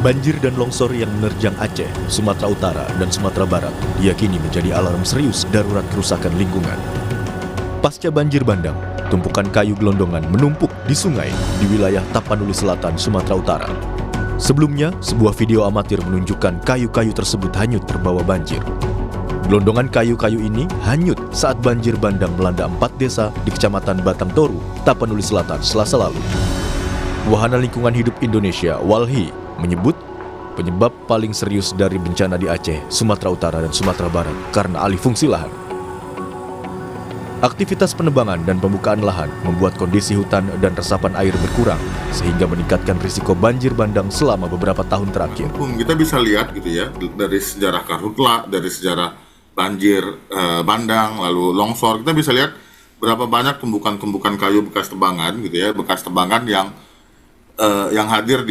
Banjir dan longsor yang menerjang Aceh, Sumatera Utara, dan Sumatera Barat diyakini menjadi alarm serius darurat kerusakan lingkungan. Pasca banjir bandang, tumpukan kayu gelondongan menumpuk di sungai di wilayah Tapanuli Selatan, Sumatera Utara. Sebelumnya, sebuah video amatir menunjukkan kayu-kayu tersebut hanyut terbawa banjir. Gelondongan kayu-kayu ini hanyut saat banjir bandang melanda 4 desa di Kecamatan Batang Toru, Tapanuli Selatan, Selasa lalu. Wahana Lingkungan Hidup Indonesia, WALHI, menyebut penyebab paling serius dari bencana di Aceh, Sumatera Utara, dan Sumatera Barat karena alih fungsi lahan. Aktivitas penebangan dan pembukaan lahan membuat kondisi hutan dan resapan air berkurang, sehingga meningkatkan risiko banjir bandang selama beberapa tahun terakhir. Kita bisa lihat gitu ya, dari sejarah karhutla, dari sejarah banjir bandang, lalu longsor, kita bisa lihat berapa banyak tumbukan-tumbukan kayu bekas tebangan gitu ya, bekas tebangan yang hadir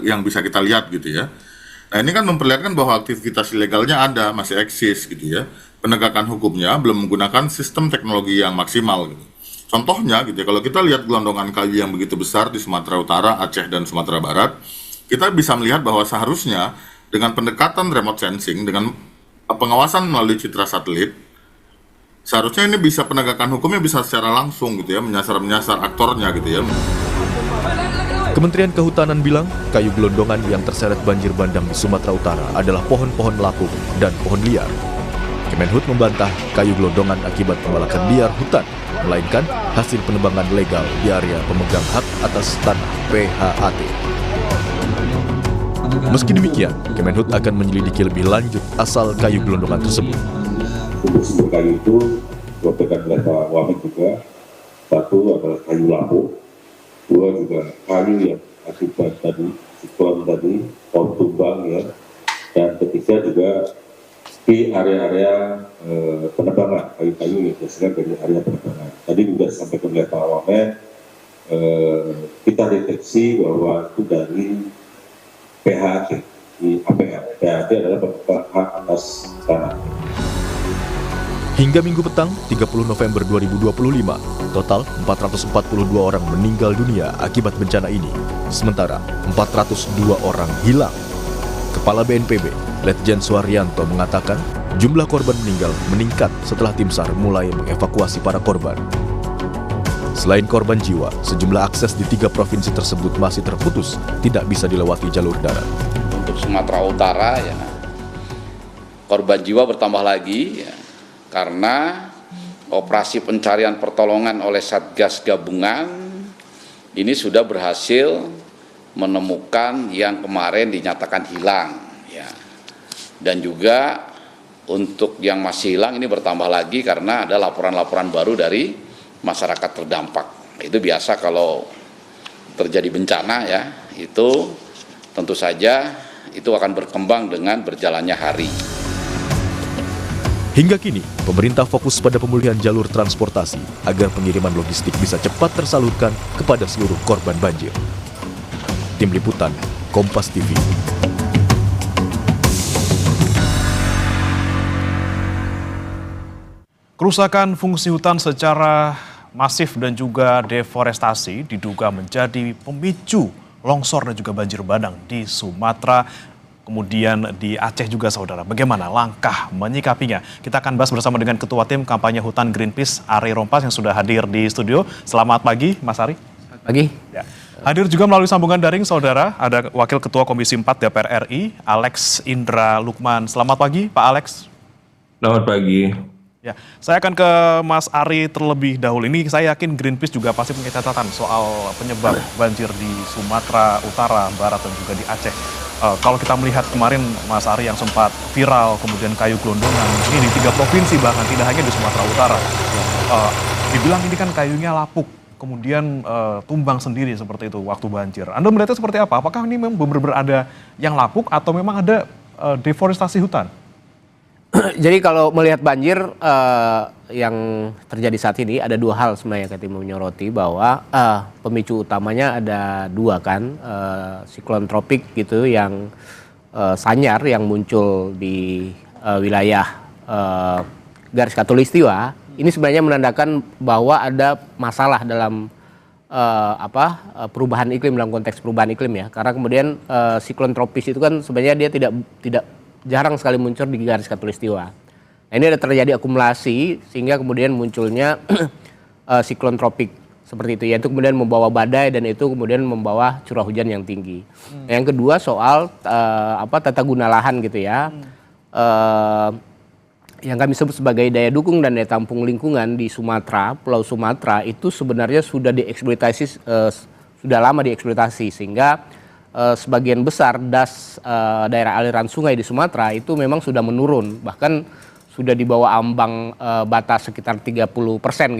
yang bisa kita lihat gitu ya. Nah, ini kan memperlihatkan bahwa aktivitas ilegalnya ada, masih eksis gitu ya. Penegakan hukumnya belum menggunakan sistem teknologi yang maksimal gitu. Contohnya gitu ya, kalau kita lihat gelondongan kayu yang begitu besar di Sumatera Utara, Aceh, dan Sumatera Barat, kita bisa melihat bahwa seharusnya dengan pendekatan remote sensing, dengan pengawasan melalui citra satelit, seharusnya ini bisa penegakan hukumnya bisa secara langsung gitu ya, menyasar aktornya gitu ya. Kementerian Kehutanan bilang, kayu gelondongan yang terseret banjir bandang di Sumatera Utara adalah pohon-pohon lapuk dan pohon liar. Kemenhut membantah kayu gelondongan akibat pembalakan liar hutan, melainkan hasil penebangan legal di area pemegang hak atas tanah PHAT. Meski demikian, Kemenhut akan menyelidiki lebih lanjut asal kayu gelondongan tersebut. Untuk sumber kayu itu dioperakan oleh Pak Wamen juga. Satu adalah kayu lapuk, dua juga kayu yang akibat tadi siklon tadi, pohon tumbang ya, dan ketiga juga di area-area penebangan kayu-kayu yang berasal dari area penebangan. Tadi juga disampaikan oleh Pak Wamen, kita deteksi bahwa itu dari PHAT, di APH. PHAT adalah pemegang hak atas tanah. Hingga Minggu petang, 30 November 2025, total 442 orang meninggal dunia akibat bencana ini. Sementara 402 orang hilang. Kepala BNPB, Letjen Suharyanto mengatakan, jumlah korban meninggal meningkat setelah tim SAR mulai mengevakuasi para korban. Selain korban jiwa, sejumlah akses di 3 provinsi tersebut masih terputus, tidak bisa dilewati jalur darat. Untuk Sumatera Utara, ya, korban jiwa bertambah lagi, ya, karena operasi pencarian pertolongan oleh Satgas Gabungan ini sudah berhasil menemukan yang kemarin dinyatakan hilang, ya. Dan juga untuk yang masih hilang ini bertambah lagi karena ada laporan-laporan baru dari masyarakat terdampak. Itu biasa kalau terjadi bencana, ya, itu tentu saja itu akan berkembang dengan berjalannya hari. Hingga kini, pemerintah fokus pada pemulihan jalur transportasi agar pengiriman logistik bisa cepat tersalurkan kepada seluruh korban banjir. Tim Liputan, Kompas TV. Kerusakan fungsi hutan secara masif dan juga deforestasi diduga menjadi pemicu longsor dan juga banjir bandang di Sumatera, kemudian di Aceh juga, saudara. Bagaimana langkah menyikapinya? Kita akan bahas bersama dengan Ketua Tim Kampanye Hutan Greenpeace, Ari Rompas, yang sudah hadir di studio. Selamat pagi, Mas Ari. Selamat pagi. Ya. Hadir juga melalui sambungan daring, saudara, ada Wakil Ketua Komisi 4 DPR RI, Alex Indra Lukman. Selamat pagi, Pak Alex. Selamat pagi. Ya, saya akan ke Mas Ari terlebih dahulu. Ini saya yakin Greenpeace juga pasti punya catatan soal penyebab banjir di Sumatera Utara, Barat, dan juga di Aceh. Kalau kita melihat kemarin Mas Ari yang sempat viral, kemudian kayu gelondongan, ini di 3 provinsi bahkan, tidak hanya di Sumatera Utara. Dibilang ini kan kayunya lapuk, kemudian tumbang sendiri seperti itu waktu banjir. Anda melihatnya seperti apa? Apakah ini memang benar-benar ada yang lapuk atau memang ada deforestasi hutan? Jadi kalau melihat banjir yang terjadi saat ini ada 2 hal sebenarnya kita mau menyoroti, bahwa pemicu utamanya ada 2 kan, siklon tropik gitu yang Sanyar yang muncul di wilayah garis khatulistiwa. Ini sebenarnya menandakan bahwa ada masalah dalam perubahan iklim dalam konteks perubahan iklim ya. Karena kemudian siklon tropis itu kan sebenarnya dia tidak jarang sekali muncul di garis khatulistiwa. Nah, ini ada terjadi akumulasi sehingga kemudian munculnya siklon tropik seperti itu, yaitu kemudian membawa badai dan itu kemudian membawa curah hujan yang tinggi. Nah, yang kedua soal tata guna lahan gitu ya. Yang kami sebut sebagai daya dukung dan daya tampung lingkungan di Sumatera, Pulau Sumatera itu sebenarnya sudah dieksploitasi, sudah lama dieksploitasi sehingga sebagian besar daerah aliran sungai di Sumatera itu memang sudah menurun, bahkan sudah di bawah ambang batas sekitar 30%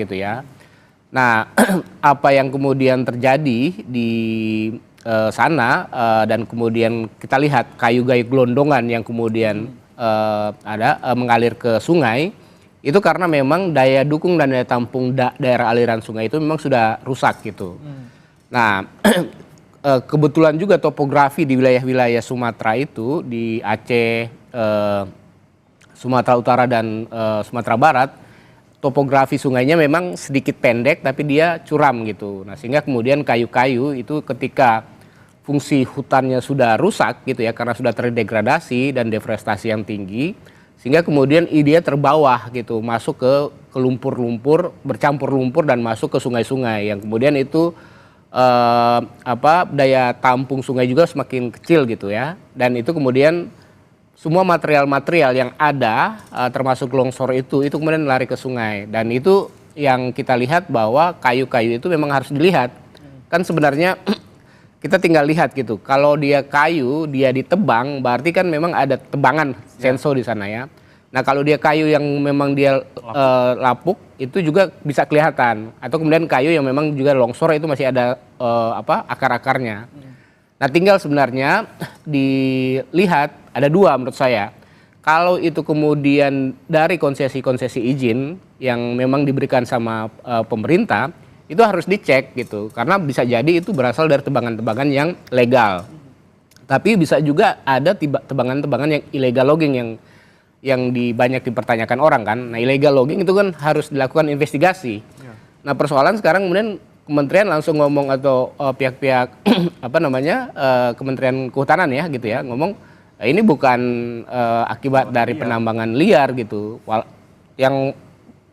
gitu ya. Nah, apa yang kemudian terjadi di sana dan kemudian kita lihat kayu-kayu gelondongan yang kemudian mengalir ke sungai itu karena memang daya dukung dan daya tampung daerah aliran sungai itu memang sudah rusak gitu. Nah, kebetulan juga topografi di wilayah-wilayah Sumatera itu di Aceh, Sumatera Utara dan Sumatera Barat, topografi sungainya memang sedikit pendek tapi dia curam gitu. Nah, sehingga kemudian kayu-kayu itu ketika fungsi hutannya sudah rusak gitu ya karena sudah terdegradasi dan deforestasi yang tinggi sehingga kemudian dia terbawah gitu masuk ke lumpur-lumpur, bercampur lumpur dan masuk ke sungai-sungai yang kemudian itu daya tampung sungai juga semakin kecil gitu ya, dan itu kemudian semua material-material yang ada termasuk longsor itu kemudian lari ke sungai, dan itu yang kita lihat bahwa kayu-kayu itu memang harus dilihat kan sebenarnya. Kita tinggal lihat gitu, kalau dia kayu, dia ditebang, berarti kan memang ada tebangan senso di sana ya. Nah, kalau dia kayu yang memang dia lapuk, itu juga bisa kelihatan. Atau kemudian kayu yang memang juga longsor itu masih ada akar-akarnya. Nah, tinggal sebenarnya dilihat, ada dua menurut saya. Kalau itu kemudian dari konsesi-konsesi izin yang memang diberikan sama pemerintah, itu harus dicek gitu, karena bisa jadi itu berasal dari tebangan-tebangan yang legal. Tapi bisa juga ada tebangan-tebangan yang illegal logging yang banyak dipertanyakan orang kan. Nah, illegal logging itu kan harus dilakukan investigasi. Nah, persoalan sekarang kemudian kementerian langsung ngomong atau pihak-pihak Kementerian Kehutanan ya gitu ya, ngomong ini bukan akibat dari penambangan liar gitu. Yang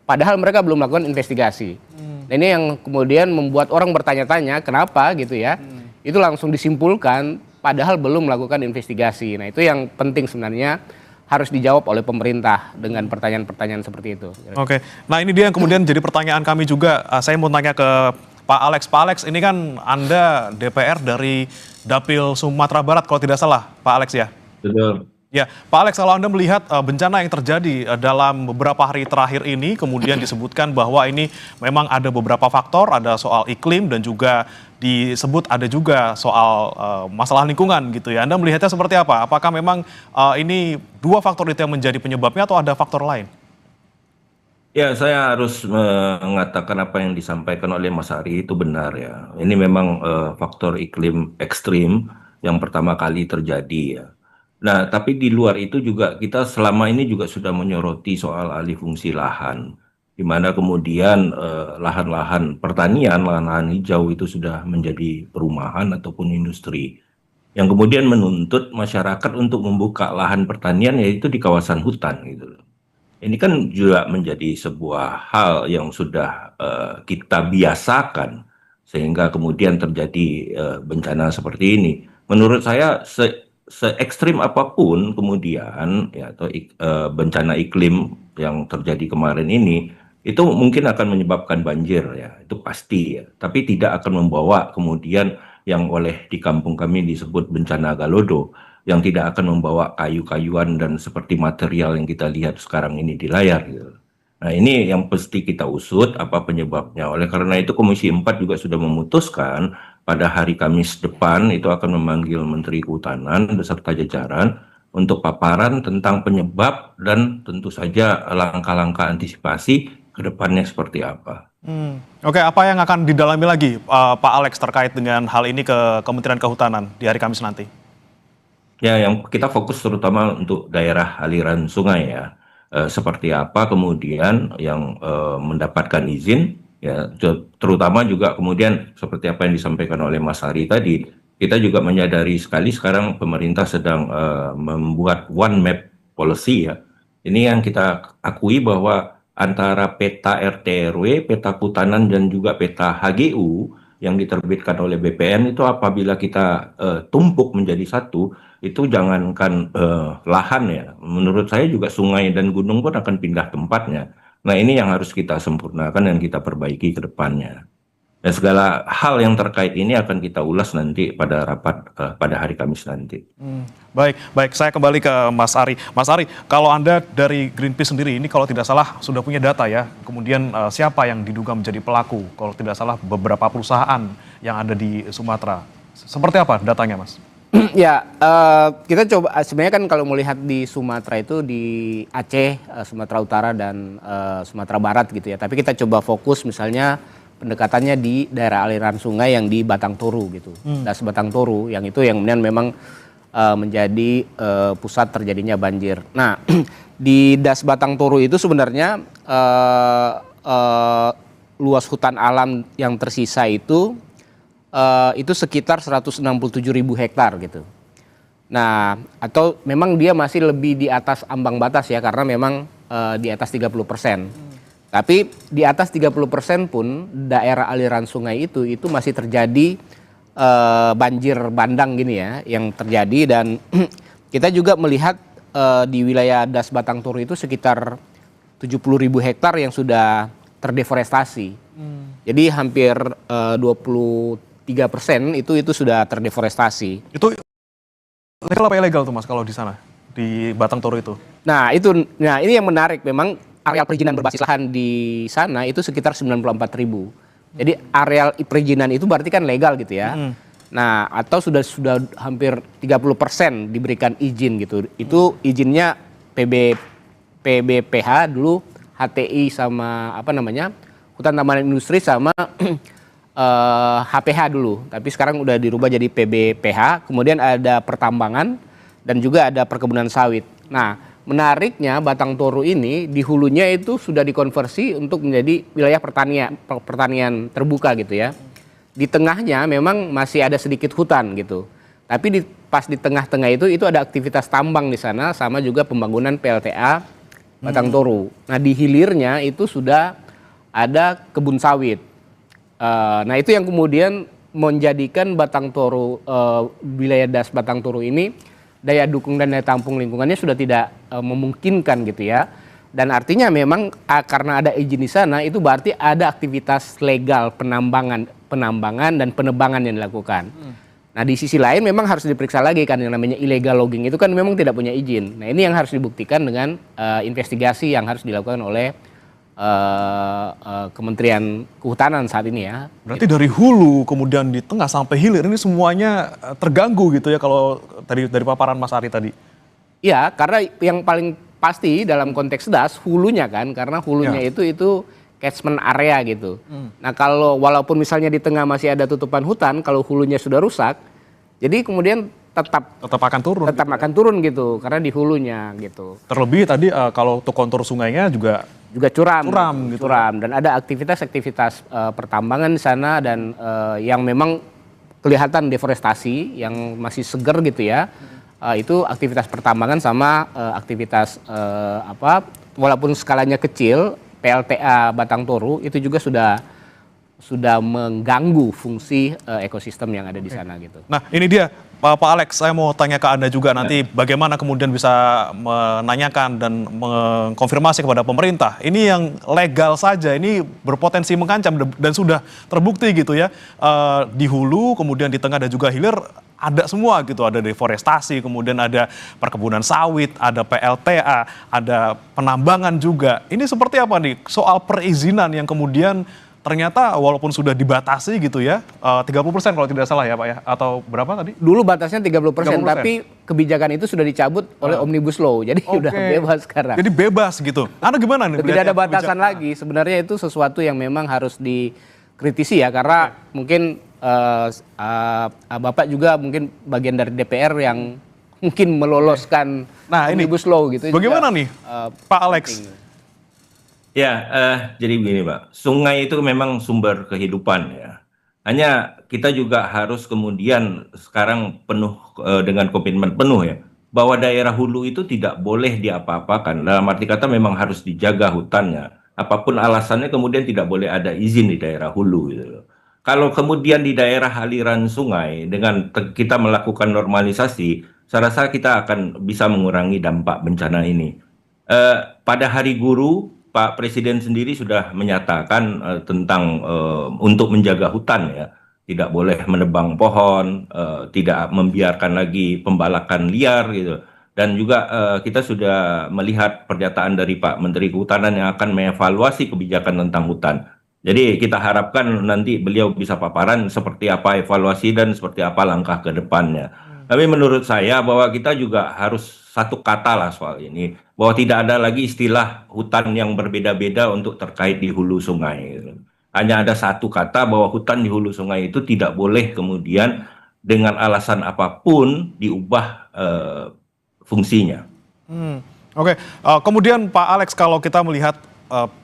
padahal mereka belum melakukan investigasi. Nah, ini yang kemudian membuat orang bertanya-tanya kenapa gitu ya. Itu langsung disimpulkan padahal belum melakukan investigasi. Nah, itu yang penting sebenarnya harus dijawab oleh pemerintah dengan pertanyaan-pertanyaan seperti itu. Oke, nah ini dia yang kemudian jadi pertanyaan kami juga. Saya mau tanya ke Pak Alex. Pak Alex, ini kan Anda DPR dari Dapil Sumatera Barat kalau tidak salah, Pak Alex ya? Betul. Ya, Pak Alex, kalau Anda melihat bencana yang terjadi dalam beberapa hari terakhir ini, kemudian disebutkan bahwa ini memang ada beberapa faktor, ada soal iklim dan juga disebut ada juga soal masalah lingkungan gitu ya. Anda melihatnya seperti apa? Apakah memang ini dua faktor itu yang menjadi penyebabnya atau ada faktor lain? Ya, saya harus mengatakan apa yang disampaikan oleh Mas Ari itu benar ya. Ini memang faktor iklim ekstrim yang pertama kali terjadi ya. Nah, tapi di luar itu juga kita selama ini juga sudah menyoroti soal alih fungsi lahan, di mana kemudian lahan-lahan pertanian, lahan-lahan hijau itu sudah menjadi perumahan ataupun industri, yang kemudian menuntut masyarakat untuk membuka lahan pertanian yaitu di kawasan hutan gitu. Ini kan juga menjadi sebuah hal yang sudah kita biasakan sehingga kemudian terjadi bencana seperti ini. Menurut saya se-ekstrim apapun kemudian ya atau bencana iklim yang terjadi kemarin ini itu mungkin akan menyebabkan banjir ya, itu pasti ya, tapi tidak akan membawa kemudian yang oleh di kampung kami disebut bencana Galodo, yang tidak akan membawa kayu-kayuan dan seperti material yang kita lihat sekarang ini di layar gitu. Nah, ini yang pasti kita usut apa penyebabnya. Oleh karena itu Komisi 4 juga sudah memutuskan pada hari Kamis depan itu akan memanggil Menteri Kehutanan beserta jajaran untuk paparan tentang penyebab dan tentu saja langkah-langkah antisipasi ke depannya seperti apa. Oke, apa yang akan didalami lagi Pak Alex terkait dengan hal ini ke Kementerian Kehutanan di hari Kamis nanti? Ya, yang kita fokus terutama untuk daerah aliran sungai ya. Seperti apa kemudian yang mendapatkan izin Ya, terutama juga kemudian seperti apa yang disampaikan oleh Mas Ari tadi, kita juga menyadari sekali sekarang pemerintah sedang membuat one map policy ya. Ini yang kita akui bahwa antara peta RT RW, peta Kehutanan dan juga peta HGU yang diterbitkan oleh BPN itu apabila kita tumpuk menjadi satu, itu jangankan lahan ya, menurut saya juga sungai dan gunung pun akan pindah tempatnya. Nah, ini yang harus kita sempurnakan dan kita perbaiki ke depannya. Dan segala hal yang terkait ini akan kita ulas nanti pada rapat pada hari Kamis nanti. Baik, baik. Saya kembali ke Mas Ari. Mas Ari, kalau Anda dari Greenpeace sendiri ini kalau tidak salah sudah punya data ya. Kemudian siapa yang diduga menjadi pelaku? Kalau tidak salah beberapa perusahaan yang ada di Sumatera. Seperti apa datanya, Mas? Ya, kita coba sebenarnya kan kalau melihat di Sumatera itu di Aceh, Sumatera Utara dan Sumatera Barat gitu ya. Tapi kita coba fokus misalnya pendekatannya di daerah aliran sungai yang di Batang Toru gitu. Das Batang Toru yang itu yang kemudian memang menjadi pusat terjadinya banjir. Nah, di Das Batang Toru itu sebenarnya luas hutan alam yang tersisa itu sekitar 167.000 hektar gitu. Nah, atau memang dia masih lebih di atas ambang batas ya, karena memang di atas 30%. Tapi di atas 30% pun daerah aliran sungai itu masih terjadi banjir bandang gini ya, yang terjadi. Dan kita juga melihat di wilayah Das Batang Toru itu sekitar 70.000 hektar yang sudah terdeforestasi. Jadi hampir 23% itu sudah terdeforestasi. Itu legal apa ilegal tuh Mas kalau di sana, di Batang Toru itu? Nah ini yang menarik, memang areal perizinan berbasis lahan di sana itu sekitar 94.000. Jadi areal perizinan itu berarti kan legal gitu ya. Nah, atau sudah hampir 30% diberikan izin gitu. Itu izinnya PBPH dulu, HTI sama Hutan Taman Industri sama HPH dulu, tapi sekarang udah dirubah jadi PBPH. Kemudian ada pertambangan dan juga ada perkebunan sawit. Nah, menariknya Batang Toru ini di hulunya itu sudah dikonversi untuk menjadi wilayah pertanian terbuka gitu ya. Di tengahnya memang masih ada sedikit hutan gitu. Tapi pas di tengah-tengah itu ada aktivitas tambang di sana sama juga pembangunan PLTA Batang Toru. Nah, di hilirnya itu sudah ada kebun sawit. Nah, itu yang kemudian menjadikan Batang Toru, wilayah Das Batang Toru ini daya dukung dan daya tampung lingkungannya sudah tidak memungkinkan gitu ya. Dan artinya memang karena ada izin di sana itu berarti ada aktivitas legal penambangan dan penebangan yang dilakukan. Nah, di sisi lain memang harus diperiksa lagi kan, yang namanya illegal logging itu kan memang tidak punya izin. Nah, ini yang harus dibuktikan dengan investigasi yang harus dilakukan oleh Kementerian Kehutanan saat ini ya. Berarti dari hulu kemudian di tengah sampai hilir ini semuanya terganggu gitu ya kalau dari paparan Mas Ari tadi. Iya, karena yang paling pasti dalam konteks das hulunya kan, karena hulunya itu catchment area gitu. Nah, kalau walaupun misalnya di tengah masih ada tutupan hutan, kalau hulunya sudah rusak, jadi kemudian tetap akan turun. Tetap akan turun gitu, karena di hulunya gitu. Terlebih tadi kalau untuk kontur sungainya juga curam gitu. Dan ada aktivitas pertambangan di sana dan yang memang kelihatan deforestasi yang masih seger gitu ya. Itu aktivitas pertambangan sama aktivitas walaupun skalanya kecil, PLTA Batang Toru itu juga sudah mengganggu fungsi ekosistem yang ada di sana gitu. Nah, ini dia Pak Alex, saya mau tanya ke Anda juga nanti bagaimana kemudian bisa menanyakan dan mengkonfirmasi kepada pemerintah. Ini yang legal saja, ini berpotensi mengancam dan sudah terbukti gitu ya. Di hulu, kemudian di tengah dan juga hilir ada semua gitu. Ada deforestasi, kemudian ada perkebunan sawit, ada PLTA, ada penambangan juga. Ini seperti apa nih soal perizinan yang kemudian ternyata walaupun sudah dibatasi gitu ya, 30% kalau tidak salah ya Pak ya, atau berapa tadi? Dulu batasnya 30%, tapi kebijakan itu sudah dicabut oleh Omnibus Law, jadi udah bebas sekarang. Jadi bebas gitu. Anda gimana nih? Tidak ada batasan lagi, sebenarnya itu sesuatu yang memang harus dikritisi ya, karena mungkin Bapak juga mungkin bagian dari DPR yang mungkin meloloskan Omnibus Law gitu. Bagaimana juga, nih Pak Alex? Penting. Ya, jadi begini, Pak. Sungai itu memang sumber kehidupan ya. Hanya kita juga harus kemudian sekarang penuh dengan komitmen penuh ya, bahwa daerah hulu itu tidak boleh diapa-apakan. Dalam arti kata memang harus dijaga hutannya. Apapun alasannya kemudian tidak boleh ada izin di daerah hulu gitu loh. Kalau kemudian di daerah aliran sungai dengan kita melakukan normalisasi, saya rasa kita akan bisa mengurangi dampak bencana ini. Pada Hari Guru, Pak Presiden sendiri sudah menyatakan tentang untuk menjaga hutan ya, tidak boleh menebang pohon, tidak membiarkan lagi pembalakan liar gitu. Dan juga kita sudah melihat pernyataan dari Pak Menteri Kehutanan yang akan mengevaluasi kebijakan tentang hutan. Jadi kita harapkan nanti beliau bisa paparan seperti apa evaluasi dan seperti apa langkah ke depannya. Tapi menurut saya bahwa kita juga harus satu kata lah soal ini, bahwa tidak ada lagi istilah hutan yang berbeda-beda untuk terkait di hulu sungai, gitu. Hanya ada satu kata bahwa hutan di hulu sungai itu tidak boleh kemudian dengan alasan apapun diubah fungsinya. Oke, kemudian Pak Alex, kalau kita melihat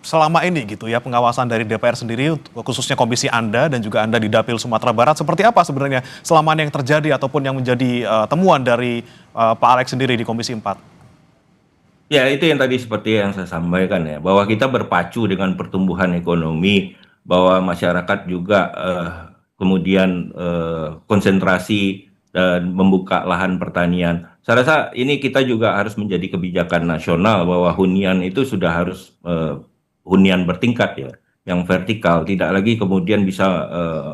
selama ini gitu ya pengawasan dari DPR sendiri, khususnya komisi Anda dan juga Anda di Dapil Sumatera Barat, seperti apa sebenarnya selama ini yang terjadi ataupun yang menjadi temuan dari Pak Alex sendiri di Komisi 4? Ya, itu yang tadi seperti yang saya sampaikan ya, bahwa kita berpacu dengan pertumbuhan ekonomi, bahwa masyarakat juga kemudian konsentrasi dan membuka lahan pertanian. Saya rasa ini kita juga harus menjadi kebijakan nasional bahwa hunian itu sudah harus hunian bertingkat ya, yang vertikal, tidak lagi kemudian bisa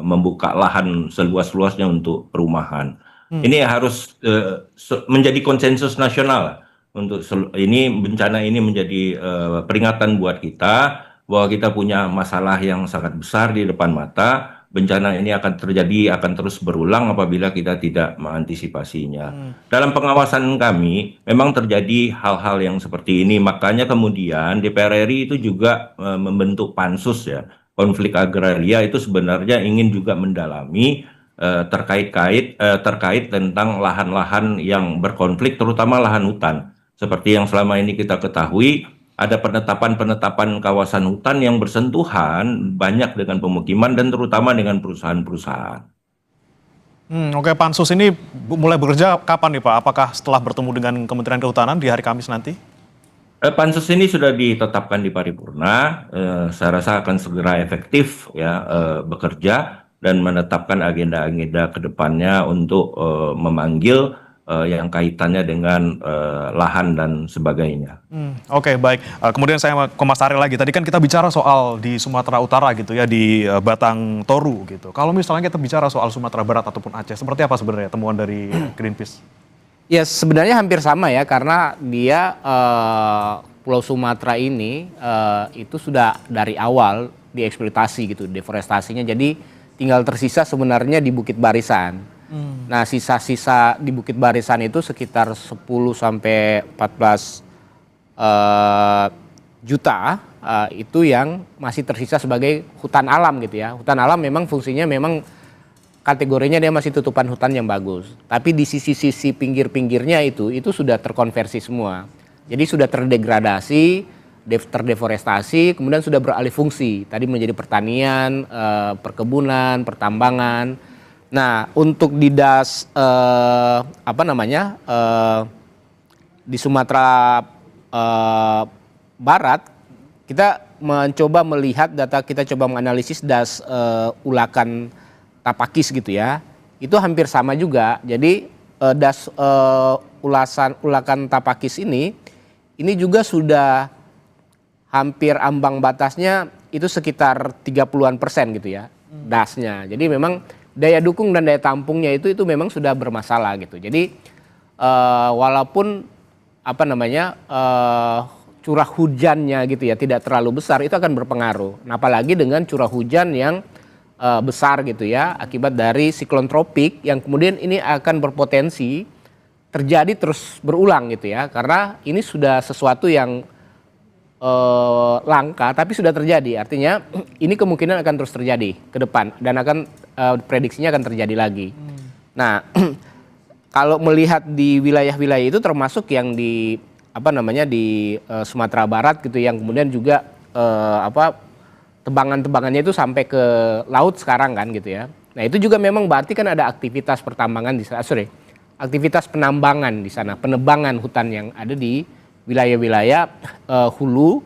membuka lahan seluas-luasnya untuk perumahan. Ini harus menjadi konsensus nasional lah. Untuk ini bencana ini menjadi peringatan buat kita bahwa kita punya masalah yang sangat besar di depan mata. Bencana ini akan terjadi, akan terus berulang apabila kita tidak mengantisipasinya. Dalam pengawasan kami, memang terjadi hal-hal yang seperti ini. Makanya kemudian DPR RI itu juga membentuk pansus ya. Konflik agraria itu sebenarnya ingin juga mendalami terkait tentang lahan-lahan yang berkonflik, terutama lahan hutan. Seperti yang selama ini kita ketahui, ada penetapan-penetapan kawasan hutan yang bersentuhan banyak dengan pemukiman dan terutama dengan perusahaan-perusahaan. Oke, pansus ini mulai bekerja kapan nih Pak? Apakah setelah bertemu dengan Kementerian Kehutanan di hari Kamis nanti? Pansus ini sudah ditetapkan di paripurna, saya rasa akan segera efektif ya bekerja dan menetapkan agenda-agenda ke depannya untuk memanggil yang kaitannya dengan lahan dan sebagainya. Oke, baik. Kemudian saya ke Mas Ari lagi. Tadi kan kita bicara soal di Sumatera Utara gitu ya, di Batang Toru gitu. Kalau misalnya kita bicara soal Sumatera Barat ataupun Aceh, seperti apa sebenarnya temuan dari Greenpeace? Ya sebenarnya hampir sama ya, karena dia Pulau Sumatera ini itu sudah dari awal dieksploitasi gitu, deforestasinya. Jadi tinggal tersisa sebenarnya di Bukit Barisan. Nah sisa-sisa di Bukit Barisan itu sekitar 10 sampai 14 juta itu yang masih tersisa sebagai hutan alam gitu ya. Hutan alam memang fungsinya memang kategorinya dia masih tutupan hutan yang bagus. Tapi di sisi-sisi pinggir-pinggirnya itu sudah terkonversi semua. Jadi sudah terdegradasi, terdeforestasi, kemudian sudah beralih fungsi. Tadi menjadi pertanian, perkebunan, pertambangan. Nah, untuk di di Sumatera Barat, kita mencoba melihat data, kita coba menganalisis das Ulakan Tapakis gitu ya. Itu hampir sama juga. Jadi das Ulakan Tapakis ini juga sudah hampir ambang batasnya itu sekitar 30% gitu ya, dasnya. Jadi memang daya dukung dan daya tampungnya itu memang sudah bermasalah gitu. Jadi walaupun curah hujannya gitu ya tidak terlalu besar, itu akan berpengaruh. Nah, apalagi dengan curah hujan yang besar gitu ya, akibat dari siklon tropik yang kemudian ini akan berpotensi terjadi terus berulang gitu ya. Karena ini sudah sesuatu yang langka tapi sudah terjadi. Artinya ini kemungkinan akan terus terjadi ke depan dan akan prediksinya akan terjadi lagi. Nah, kalau melihat di wilayah-wilayah itu termasuk yang di di Sumatera Barat gitu, yang kemudian juga tebangan-tebangannya itu sampai ke laut sekarang kan gitu ya. Nah itu juga memang berarti kan ada aktivitas pertambangan di sana, aktivitas penambangan di sana, penebangan hutan yang ada di wilayah-wilayah hulu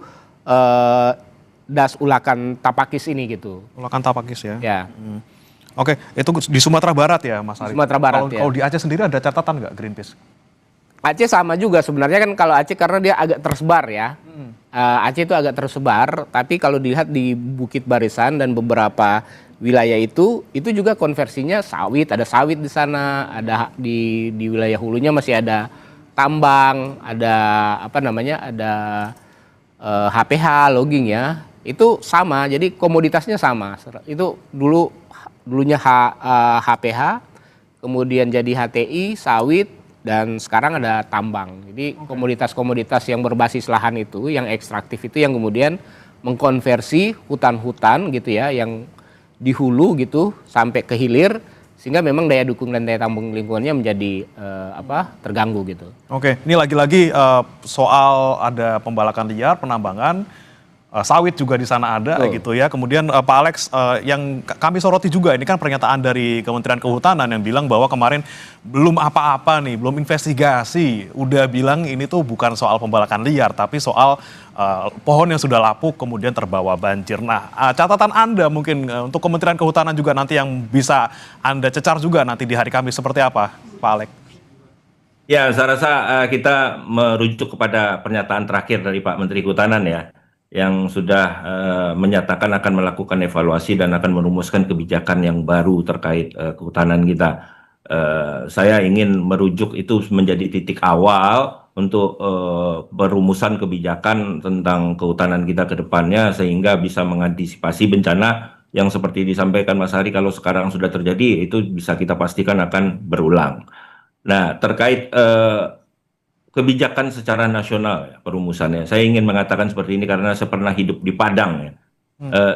Das Ulakan Tapakis ini gitu. Ulakan Tapakis ya. Ya. Oke, itu di Sumatera Barat ya Mas Ari? Sumatera Barat, ya. Kalau di Aceh sendiri ada catatan nggak Greenpeace? Aceh sama juga sebenarnya kan, kalau Aceh karena dia agak tersebar ya. Aceh itu agak tersebar, tapi kalau dilihat di Bukit Barisan dan beberapa wilayah itu juga konversinya sawit, ada sawit di sana, ada di wilayah hulunya masih ada tambang, ada ada HPH logging ya. Itu sama, jadi komoditasnya sama. Itu dulunya HPH, kemudian jadi HTI, sawit, dan sekarang ada tambang. Jadi komoditas-komoditas yang berbasis lahan itu, yang ekstraktif itu yang kemudian mengkonversi hutan-hutan gitu ya, yang di hulu gitu sampai ke hilir, sehingga memang daya dukung dan daya tampung lingkungannya menjadi terganggu gitu. Oke, ini lagi-lagi soal ada pembalakan liar, penambangan, sawit juga di sana ada gitu ya. Kemudian Pak Alex, yang kami soroti juga ini kan pernyataan dari Kementerian Kehutanan yang bilang bahwa kemarin belum apa-apa nih, belum investigasi, udah bilang ini tuh bukan soal pembalakan liar tapi soal pohon yang sudah lapuk kemudian terbawa banjir. Nah, catatan Anda mungkin untuk Kementerian Kehutanan juga nanti yang bisa Anda cecar juga nanti di hari Kamis seperti apa, Pak Alex? Ya, saya rasa kita merujuk kepada pernyataan terakhir dari Pak Menteri Kehutanan ya, yang sudah menyatakan akan melakukan evaluasi dan akan merumuskan kebijakan yang baru terkait kehutanan kita. Saya ingin merujuk itu menjadi titik awal untuk perumusan kebijakan tentang kehutanan kita ke depannya, sehingga bisa mengantisipasi bencana yang seperti disampaikan Mas Hari, kalau sekarang sudah terjadi itu bisa kita pastikan akan berulang. Nah, terkait kebijakan secara nasional ya, perumusannya. Saya ingin mengatakan seperti ini karena saya pernah hidup di Padang ya.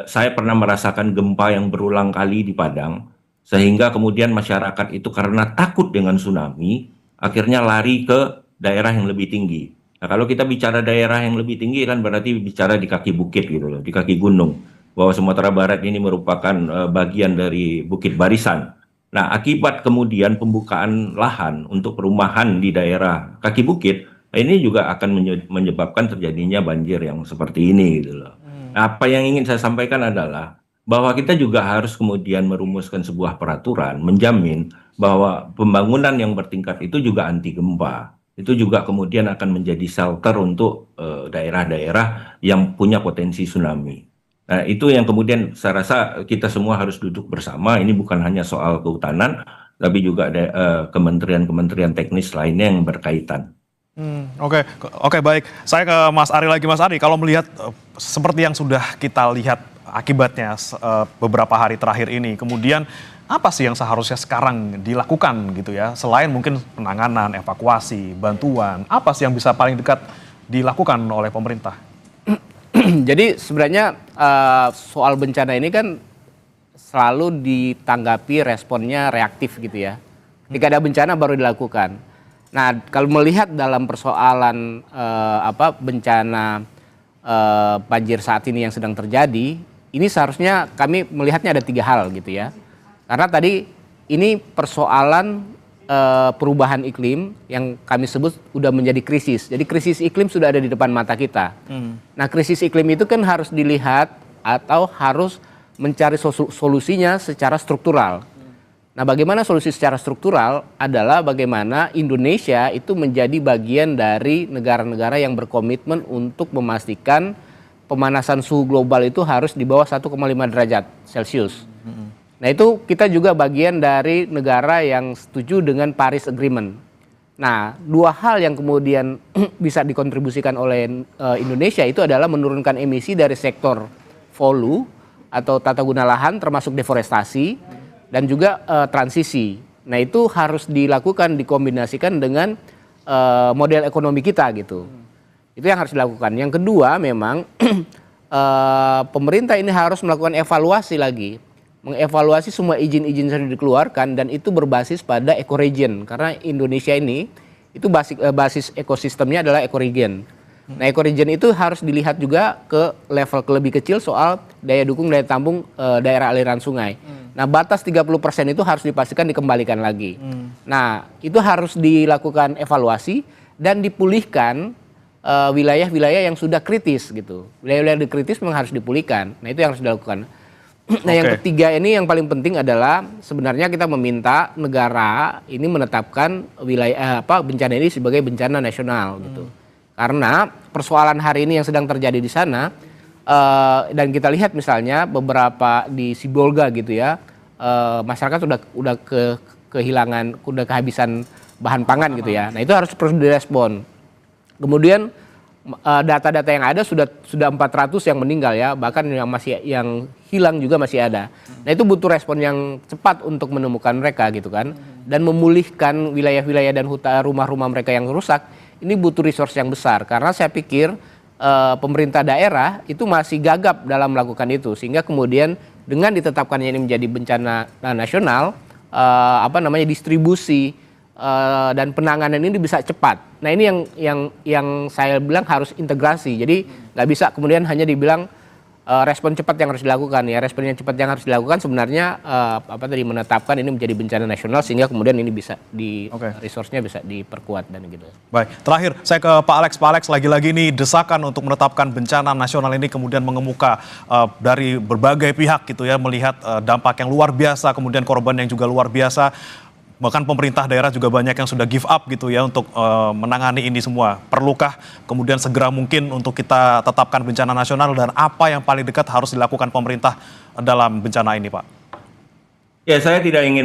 Saya pernah merasakan gempa yang berulang kali di Padang, sehingga kemudian masyarakat itu karena takut dengan tsunami, akhirnya lari ke daerah yang lebih tinggi. Nah, kalau kita bicara daerah yang lebih tinggi kan berarti bicara di kaki bukit gitu loh, di kaki gunung. Bahwa Sumatera Barat ini merupakan bagian dari Bukit Barisan. Nah, akibat kemudian pembukaan lahan untuk perumahan di daerah kaki bukit, ini juga akan menyebabkan terjadinya banjir yang seperti ini gitu loh. Nah, apa yang ingin saya sampaikan adalah bahwa kita juga harus kemudian merumuskan sebuah peraturan menjamin bahwa pembangunan yang bertingkat itu juga anti gempa. Itu juga kemudian akan menjadi shelter untuk daerah-daerah yang punya potensi tsunami. Nah, itu yang kemudian saya rasa kita semua harus duduk bersama. Ini bukan hanya soal kehutanan, tapi juga ada kementerian-kementerian teknis lainnya yang berkaitan. Oke, baik. Saya ke Mas Ari lagi, Mas Ari. Kalau melihat seperti yang sudah kita lihat akibatnya beberapa hari terakhir ini, kemudian apa sih yang seharusnya sekarang dilakukan gitu ya? Selain mungkin penanganan, evakuasi, bantuan, apa sih yang bisa paling dekat dilakukan oleh pemerintah? Jadi sebenarnya soal bencana ini kan selalu ditanggapi responnya reaktif gitu ya. Ketika ada bencana baru dilakukan. Nah, kalau melihat dalam persoalan bencana banjir saat ini yang sedang terjadi, ini seharusnya kami melihatnya ada 3 hal gitu ya. Karena tadi ini persoalan perubahan iklim yang kami sebut udah menjadi krisis. Jadi krisis iklim sudah ada di depan mata kita. Nah, krisis iklim itu kan harus dilihat atau harus mencari solusinya secara struktural. Nah, bagaimana solusi secara struktural adalah bagaimana Indonesia itu menjadi bagian dari negara-negara yang berkomitmen untuk memastikan pemanasan suhu global itu harus di bawah 1,5 derajat Celcius. Nah, itu kita juga bagian dari negara yang setuju dengan Paris Agreement. Nah, 2 hal yang kemudian bisa dikontribusikan oleh Indonesia itu adalah menurunkan emisi dari sektor volu atau tata guna lahan termasuk deforestasi dan juga transisi. Nah, itu harus dilakukan, dikombinasikan dengan model ekonomi kita gitu. Itu yang harus dilakukan. Yang kedua memang pemerintah ini harus melakukan evaluasi lagi. Mengevaluasi semua izin-izin yang dikeluarkan dan itu berbasis pada ecoregion karena Indonesia ini itu basis ekosistemnya adalah ecoregion. Nah, ekoregion itu harus dilihat juga ke level lebih kecil soal daya dukung daya tampung daerah aliran sungai. Nah, batas 30% itu harus dipastikan dikembalikan lagi. Nah, itu harus dilakukan evaluasi dan dipulihkan wilayah-wilayah yang sudah kritis gitu. Wilayah-wilayah yang kritis memang harus dipulihkan. Nah, itu yang harus dilakukan. Nah, yang ketiga ini yang paling penting adalah sebenarnya kita meminta negara ini menetapkan wilayah bencana ini sebagai bencana nasional gitu. Karena persoalan hari ini yang sedang terjadi di sana dan kita lihat misalnya beberapa di Sibolga gitu ya, masyarakat udah kehilangan, udah kehabisan bahan pangan gitu ya. Nah, itu harus terus direspon. Kemudian data-data yang ada sudah 400 yang meninggal ya, bahkan yang hilang juga masih ada. Nah, itu butuh respon yang cepat untuk menemukan mereka gitu kan, dan memulihkan wilayah-wilayah dan rumah-rumah mereka yang rusak. Ini butuh resource yang besar karena saya pikir pemerintah daerah itu masih gagap dalam melakukan itu, sehingga kemudian dengan ditetapkannya ini menjadi bencana nasional, distribusi dan penanganan ini bisa cepat. Nah, ini yang saya bilang harus integrasi. Jadi nggak bisa kemudian hanya dibilang respon cepat yang harus dilakukan ya. Respon yang cepat yang harus dilakukan sebenarnya menetapkan ini menjadi bencana nasional sehingga kemudian ini bisa resource-nya bisa diperkuat dan gitu. Baik, terakhir saya ke Pak Alex. Pak Alex, lagi-lagi ini desakan untuk menetapkan bencana nasional ini kemudian mengemuka dari berbagai pihak gitu ya, melihat dampak yang luar biasa, kemudian korban yang juga luar biasa. Bahkan pemerintah daerah juga banyak yang sudah give up gitu ya untuk menangani ini semua. Perlukah kemudian segera mungkin untuk kita tetapkan bencana nasional, dan apa yang paling dekat harus dilakukan pemerintah dalam bencana ini, Pak? Ya, saya tidak ingin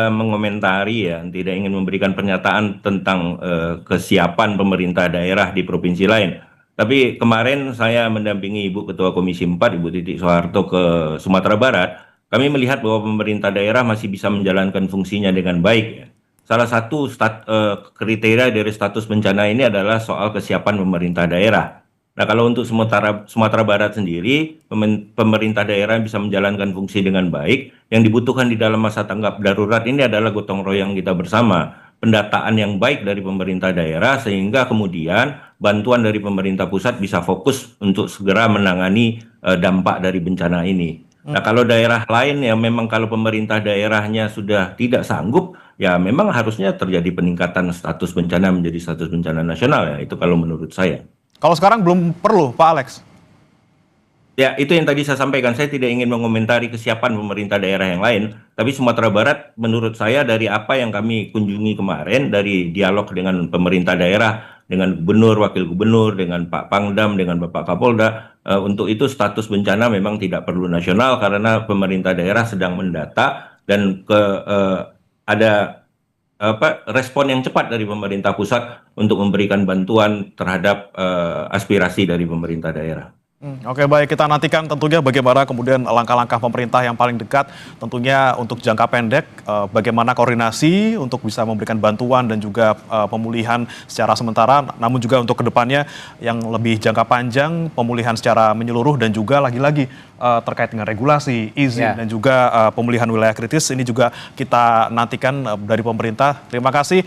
mengomentari ya, tidak ingin memberikan pernyataan tentang kesiapan pemerintah daerah di provinsi lain. Tapi kemarin saya mendampingi Ibu Ketua Komisi 4, Ibu Titik Soeharto ke Sumatera Barat. Kami melihat bahwa pemerintah daerah masih bisa menjalankan fungsinya dengan baik. Ya. Salah satu kriteria dari status bencana ini adalah soal kesiapan pemerintah daerah. Nah, kalau untuk Sumatera Barat sendiri, pemerintah daerah bisa menjalankan fungsi dengan baik. Yang dibutuhkan di dalam masa tanggap darurat ini adalah gotong royong kita bersama. Pendataan yang baik dari pemerintah daerah sehingga kemudian bantuan dari pemerintah pusat bisa fokus untuk segera menangani dampak dari bencana ini. Nah, kalau daerah lain ya memang kalau pemerintah daerahnya sudah tidak sanggup, ya memang harusnya terjadi peningkatan status bencana menjadi status bencana nasional ya, itu kalau menurut saya. Kalau sekarang belum perlu, Pak Alex? Ya, itu yang tadi saya sampaikan, saya tidak ingin mengomentari kesiapan pemerintah daerah yang lain, tapi Sumatera Barat menurut saya dari apa yang kami kunjungi kemarin, dari dialog dengan pemerintah daerah, dengan gubernur, wakil gubernur, dengan Pak Pangdam, dengan Bapak Kapolda, untuk itu status bencana memang tidak perlu nasional karena pemerintah daerah sedang mendata dan ada respon yang cepat dari pemerintah pusat untuk memberikan bantuan terhadap aspirasi dari pemerintah daerah. Oke, baik, kita nantikan tentunya bagaimana kemudian langkah-langkah pemerintah yang paling dekat, tentunya untuk jangka pendek, bagaimana koordinasi untuk bisa memberikan bantuan dan juga pemulihan secara sementara, namun juga untuk kedepannya yang lebih jangka panjang, pemulihan secara menyeluruh dan juga lagi-lagi terkait dengan regulasi, izin dan juga pemulihan wilayah kritis, ini juga kita nantikan dari pemerintah. Terima kasih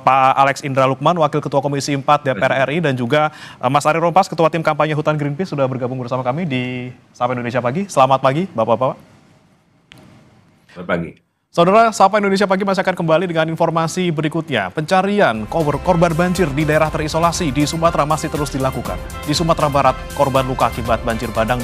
Pak Alex Indra Lukman, Wakil Ketua Komisi 4 DPR RI, dan juga Mas Ari Rompas, Ketua Tim Kampanye Hutan Greenpeace, sudah bergabung bersama kami di Sapa Indonesia Pagi. Selamat pagi, Bapak-Bapak. Selamat pagi. Saudara, Sapa Indonesia Pagi masih akan kembali dengan informasi berikutnya. Pencarian korban banjir di daerah terisolasi di Sumatera masih terus dilakukan. Di Sumatera Barat, korban luka akibat banjir bandang